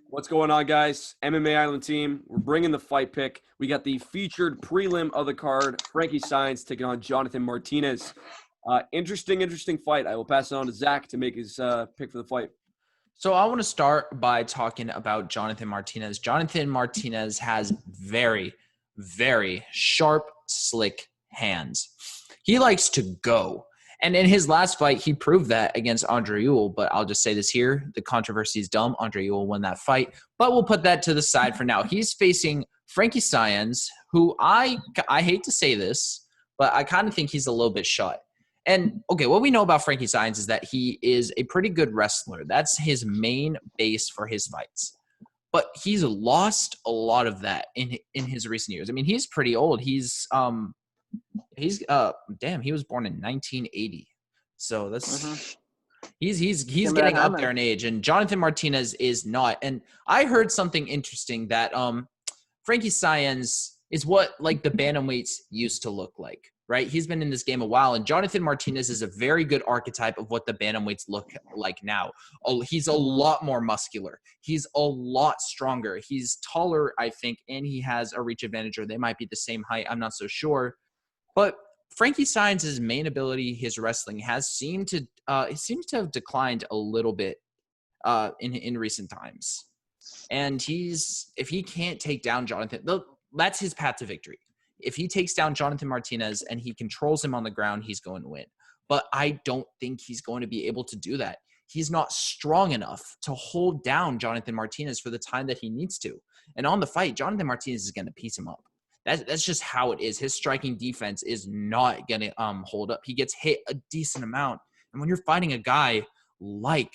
What's going on, guys? MMA Island team. We're bringing the fight pick. We got the featured prelim of the card. Frankie Saenz taking on Jonathan Martinez. Interesting fight. I will pass it on to Zach to make his pick for the fight. So I want to start by talking about Jonathan Martinez. Jonathan Martinez has very, very sharp, slick hands. He likes to go. And in his last fight, he proved that against Andre Ewell. But I'll just say this here. The controversy is dumb. Andre Ewell won that fight. But we'll put that to the side for now. He's facing Frankie Saenz, who I hate to say this, but I kind of think he's a little bit shot. And, okay, what we know about Frankie Saenz is that he is a pretty good wrestler. That's his main base for his fights. But he's lost a lot of that in his recent years. I mean, he's pretty old. He was born in 1980. So that's he's getting up there in age, and Jonathan Martinez is not. And I heard something interesting that Frankie Saenz is what like the bantamweights used to look like. Right? He's been in this game a while, and Jonathan Martinez is a very good archetype of what the bantamweights look like now. He's a lot more muscular. He's a lot stronger. He's taller, I think, and he has a reach advantage, or they might be the same height. I'm not so sure. But Frankie Saenz' main ability, his wrestling, seems to have declined a little bit in recent times. And if he can't take down Jonathan, that's his path to victory. If he takes down Jonathan Martinez and he controls him on the ground, he's going to win. But I don't think he's going to be able to do that. He's not strong enough to hold down Jonathan Martinez for the time that he needs to. And on the fight, Jonathan Martinez is going to piece him up. That's just how it is. His striking defense is not going to hold up. He gets hit a decent amount. And when you're fighting a guy like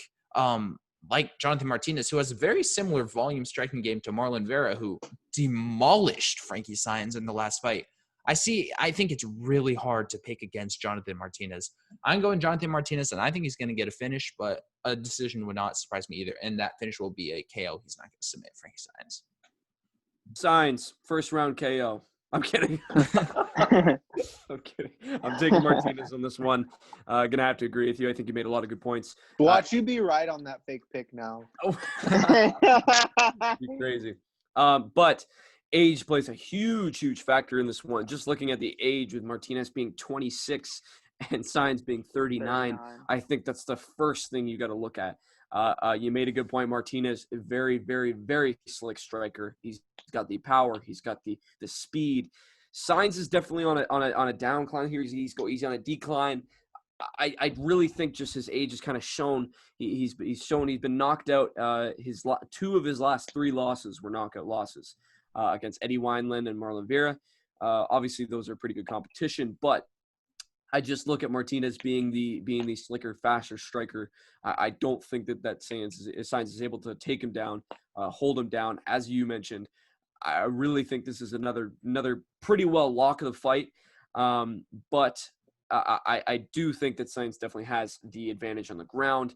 Jonathan Martinez, who has a very similar volume striking game to Marlon Vera, who demolished Frankie Saenz in the last fight, I think it's really hard to pick against Jonathan Martinez. I'm going Jonathan Martinez, and I think he's going to get a finish, but a decision would not surprise me either. And that finish will be a KO. He's not going to submit Frankie Saenz. Saenz, first round KO. I'm kidding. I'm kidding. I'm taking Martinez on this one. Gonna have to agree with you. I think you made a lot of good points. Watch you be right on that fake pick now. Oh, crazy. But age plays a huge factor in this one. Just looking at the age with Martinez being 26 and Saenz being 39, I think that's the first thing you got to look at. You made a good point. Martinez, a very, very, very slick striker. He's got the power. He's got the speed. Saenz is definitely on a downcline here. He's on a decline. I really think just his age has kind of shown. He's shown he's been knocked out. Two of his last three losses were knockout losses against Eddie Wineland and Marlon Vera. Obviously, those are pretty good competition, but I just look at Martinez being the slicker, faster striker. I don't think that Saenz is able to take him down, hold him down. As you mentioned, I really think this is another pretty well lock of the fight. But I do think that Saenz definitely has the advantage on the ground.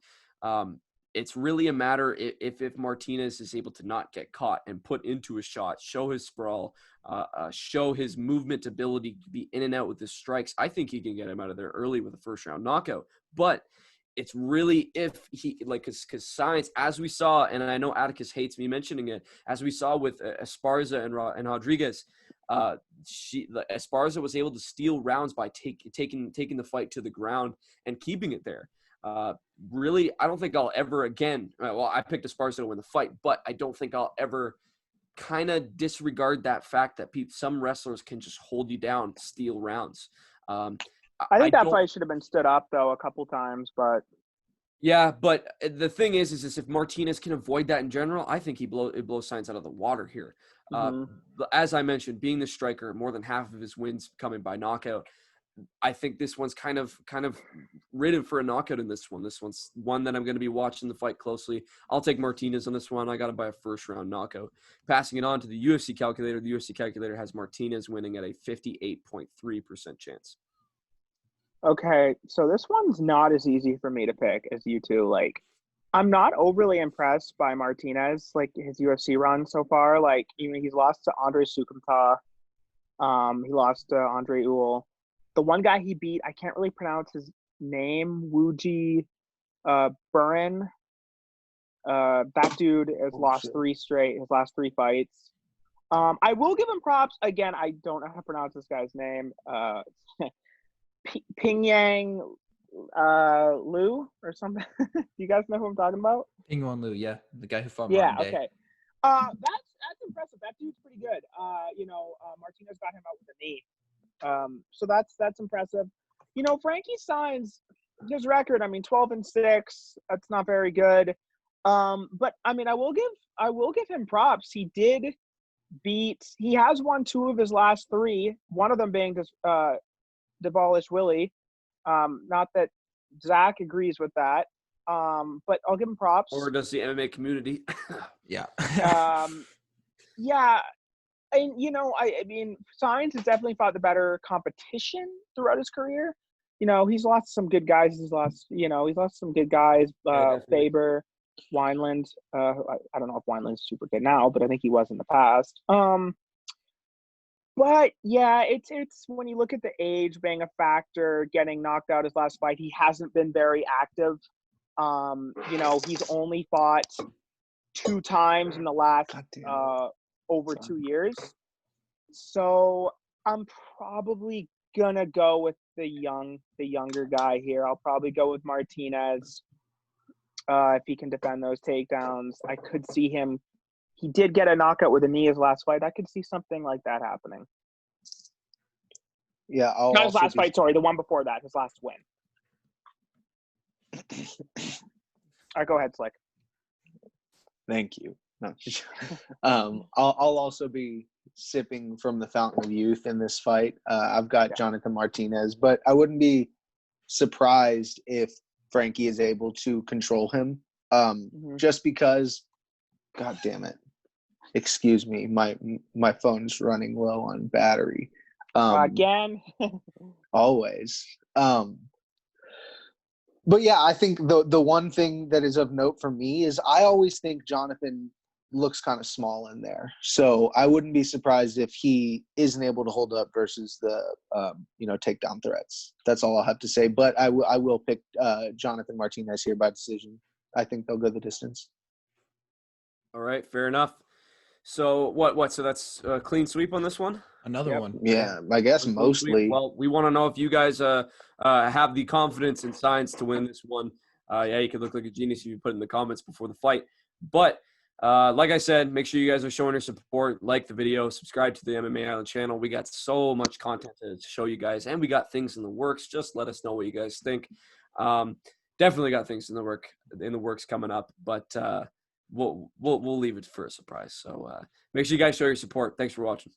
It's really a matter if Martinez is able to not get caught and put into a shot, show his sprawl, show his movement ability to be in and out with his strikes. I think he can get him out of there early with a first round knockout. But it's really if he because Saenz, as we saw, and I know Atticus hates me mentioning it, as we saw with Esparza and Rodriguez, Esparza was able to steal rounds by taking the fight to the ground and keeping it there. Really, I don't think I'll ever again. Well, I picked Esparza to win the fight, but I don't think I'll ever kind of disregard that fact that some wrestlers can just hold you down, steal rounds. I think that fight should have been stood up though a couple times, but yeah. But the thing is if Martinez can avoid that in general, I think it blows Saenz out of the water here. As I mentioned, being the striker, more than half of his wins coming by knockout. I think this one's kind of written for a knockout in this one. This one's one that I'm going to be watching the fight closely. I'll take Martinez on this one. I got him by a first round knockout. Passing it on to the UFC calculator. The UFC calculator has Martinez winning at a 58.3% chance. Okay, so this one's not as easy for me to pick as you two. Like, I'm not overly impressed by Martinez, like his UFC run so far. Like, even he's lost to Andre Sukumta. He lost to Andre Ewell. The one guy he beat, I can't really pronounce his name, Wuji Burin. That dude has lost 3 straight, his last 3 fights. I will give him props. Again, I don't know how to pronounce this guy's name. Pingyang Liu or something. Do you guys know who I'm talking about? Pingwan Liu, yeah, the guy who fought Yeah, Martin Day. okay. That's impressive. That dude's pretty good. Martinez got him out with a knee. So that's impressive. Frankie Saenz, his record, 12-6. That's not very good. But I will give him props. He has won 2 of his last 3. One of them being Devalish Willie. Not that Zach agrees with that. But I'll give him props. Or does the MMA community? Yeah. Yeah. And Saenz has definitely fought the better competition throughout his career. He's lost some good guys. He's lost some good guys. Faber, Wineland. I don't know if Wineland's super good now, but I think he was in the past. But yeah, it's when you look at the age being a factor, getting knocked out his last fight, he hasn't been very active. He's only fought 2 times in the last over 2 years. So I'm probably gonna go with the younger guy here. I'll probably go with Martinez. If he can defend those takedowns, I could see him. He did get a knockout with a knee his last fight. I could see something like that happening. Yeah, not his last fight. Sorry, the one before that, his last win. All right, go ahead, Slick. Thank you. No. I'll also be sipping from the fountain of youth in this fight. I've got Jonathan Martinez, but I wouldn't be surprised if Frankie is able to control him. Just because, God damn it. Excuse me, my phone's running low on battery. Again. Always. But yeah, I think the one thing that is of note for me is I always think Jonathan looks kind of small in there. So I wouldn't be surprised if he isn't able to hold up versus the takedown threats. That's all I'll have to say. But I will pick Jonathan Martinez here by decision. I think they'll go the distance. All right, fair enough. So what? So that's a clean sweep on this one? Another one. Yeah, I guess mostly. Well, we want to know if you guys have the confidence in Saenz to win this one. You could look like a genius if you put it in the comments before the fight. But like I said, make sure you guys are showing your support. Like the video, subscribe to the MMA Island channel. We got so much content to show you guys, and we got things in the works. Just let us know what you guys think. Definitely got things in the works coming up, but we'll leave it for a surprise. So make sure you guys show your support. Thanks for watching.